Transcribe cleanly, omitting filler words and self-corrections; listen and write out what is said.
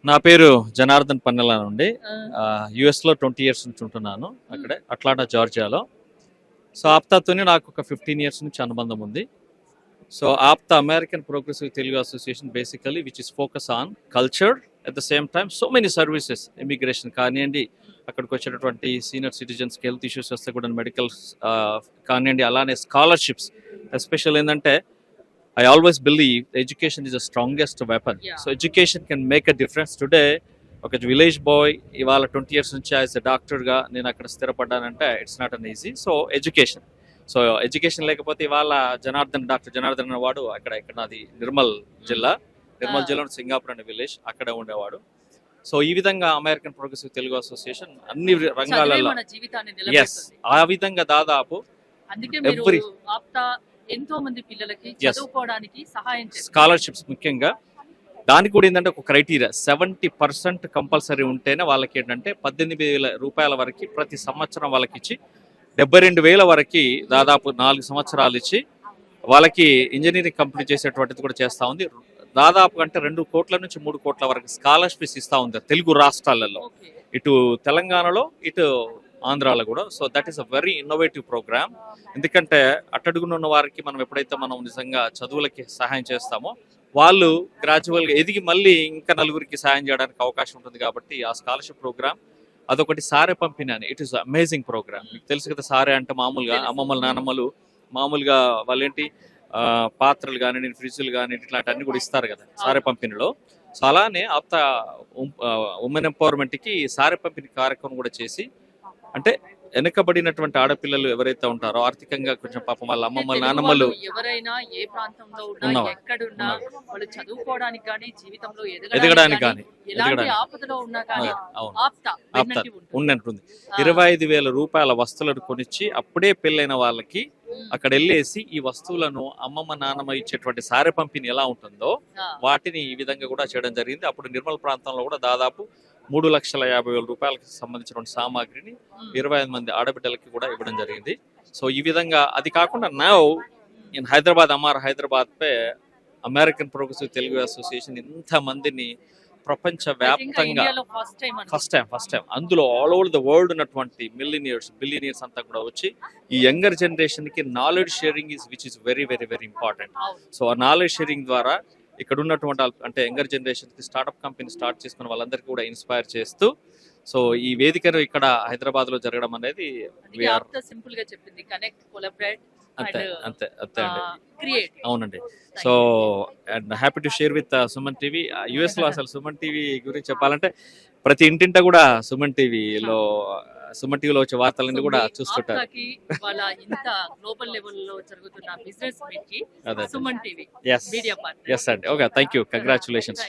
నా పేరు జనార్దన్ పన్నెల నుండి ఆ! యుఎస్లో 20 ఇయర్స్ నుంచి ఉంటున్నాను. అక్కడే అట్లాంటా జార్జియాలో. సో ఆప్తాతోని నాకు ఒక 15 ఇయర్స్ నుంచి అనుబంధం ఉంది. So APTA American progressive Telugu association basically which is focus on culture at the same time so many services immigration కానివ్వండి, అక్కడికి వచ్చేటటువంటి సీనియర్ సిటిజన్స్కి హెల్త్ ఇష్యూస్ వస్తే కూడా మెడికల్ కానివ్వండి, అలానే స్కాలర్షిప్స్ ఎస్పెషల్ ఏంటంటే I always believe education is the strongest weapon. Yeah. So education can make a difference. Today, ఒక village boy ఇవాళ 20 ఇయర్స్ నుంచి యాజ్ ఎ డాక్టర్గా నేను అక్కడ స్థిరపడ్డానంటే it's not an easy. So education లేకపోతే ఇవాళ డాక్టర్ జనార్దన్ అనేవాడు ఇక్కడ నాది నిర్మల్ జిల్లాలో సింగాపూర్ అనే విలేజ్ అక్కడ ఉండేవాడు. సో ఈ విధంగా అమెరికన్ ప్రోగ్రెసివ్ తెలుగు అసోసియేషన్ అన్ని రంగాలలో ఆ విధంగా దాదాపు అందుకే మీరు ఎవ్రీ ఆప్తా ఎంతో మంది పిల్లలకి చదువుకోవడానికి సహాయం చేస్తారు. స్కాలర్షిప్స్ ముఖ్యంగా దానికి కూడా ఏంటంటే ఒక క్రైటీరియా 70% కంపల్సరీ ఉంటేనే వాళ్ళకి ఏంటంటే 18,000 రూపాయల వరకు ప్రతి సంవత్సరం వాళ్ళకి ఇచ్చి 72,000 వరకు దాదాపు 4 సంవత్సరాలు ఇచ్చి వాళ్ళకి ఇంజనీరింగ్ కంప్లీట్ చేసేటువంటిది కూడా చేస్తూ ఉంది. దాదాపు అంటే 2 కోట్ల నుంచి 3 కోట్ల వరకు స్కాలర్షిప్స్ ఇస్తూ ఉంది తెలుగు రాష్ట్రాలలో, ఇటు తెలంగాణలో ఇటు ఆంధ్రాలో కూడా. So that is a very innovative programme. ఎందుకంటే అట్టడుగున ఉన్న వారికి మనం ఎప్పుడైతే మనం నిజంగా చదువులకి సహాయం చేస్తామో వాళ్ళు గ్రాడ్యువల్గా ఎదిగి మళ్ళీ ఇంకా నలుగురికి సహాయం చేయడానికి అవకాశం ఉంటుంది. కాబట్టి ఆ స్కాలర్షిప్ ప్రోగ్రామ్ అదొకటి సారే పంపిణీ అని ఇట్ ఈస్ అమేజింగ్ ప్రోగ్రామ్. మీకు తెలుసు కదా, సారే అంటే మామూలుగా అమ్మమ్మలు నానమ్మలు మామూలుగా వాళ్ళేంటి పాత్రలు కానీ ఫ్రిడ్జ్లు కానీ ఇట్లాంటివన్నీ కూడా ఇస్తారు కదా సారే పంపిణీలో. సో అలానే ఆప్తా ఉమెన్ ఎంపవర్మెంట్కి సారే పంపిణీ కార్యక్రమం కూడా చేసి, అంటే వెనుకబడినటువంటి ఆడపిల్లలు ఎవరైతే ఉంటారో ఆర్థికంగా కొంచెం పాపం వాళ్ళ అమ్మమ్మలు నానమ్మలు ఎవరైనా ఏ ప్రాంతంలో ఉన్నా ఎక్కడున్నా వాళ్ళు చదువుకోవడానికి కానీ జీవితంలో ఎదగడానికి కానీ ఎలాంటి ఆపదలో ఉన్నా కానీ ఆప్తా ఉన్నట్టుంది. 25,000 రూపాయల వస్తువులను కొనిచ్చి అప్పుడే పెళ్ళైన వాళ్ళకి అక్కడ వెళ్ళేసి ఈ వస్తువులను అమ్మమ్మ నాన్నమ్మ ఇచ్చేటువంటి సారె పంపిణీ ఎలా ఉంటుందో వాటిని ఈ విధంగా కూడా చేయడం జరిగింది. అప్పుడు నిర్మల్ ప్రాంతంలో కూడా దాదాపు 3,50,000 రూపాయలకు సంబంధించిన సామాగ్రిని 25 మంది ఆడబిడ్డలకి కూడా ఇవ్వడం జరిగింది. సో ఈ విధంగా అది కాకుండా now in Hyderabad pay American progressive Telugu association ఇంత మందిని ప్రపంచ వ్యాప్తంగా ఫస్ట్ టైం అందులో ఆల్ ఓవర్ ద వరల్డ్ ఉన్నటువంటి బిలియనియర్స్ అంతా కూడా వచ్చి ఈ యంగర్ జనరేషన్ కి knowledge sharing which is very very very important. So ఆ నాలెడ్జ్ షేరింగ్ ద్వారా ఇక్కడ ఉన్నటువంటి అంటే యంగర్ జనరేషన్ కి స్టార్ట్అప్ కంపెనీ స్టార్ట్ చేసుకున్న వాళ్ళందరికీ కూడా ఇన్స్పైర్ చేస్తూ, సో ఈ వేదికను ఇక్కడ హైదరాబాద్ లో జరగడం అనేది సింపుల్ గా చెప్పింది కనెక్ట్, కొలాబరేట్ అంతే అండి. క్రియేట్. అవునండి. So and happy to share with Suman TV. US లో అసలు సుమన్ టీవీ గురించి చెప్పాలంటే ప్రతి ఇంటింట కూడా సుమన్ టీవీలో వచ్చే వార్తలన్నీ కూడా చూస్తుంటారు. ఇంత గ్లోబల్ లెవెల్ లో జరుగుతున్న బిజినెస్ మీట్ కి Suman TV media partner. yes అండి. Okay, thank you, congratulations.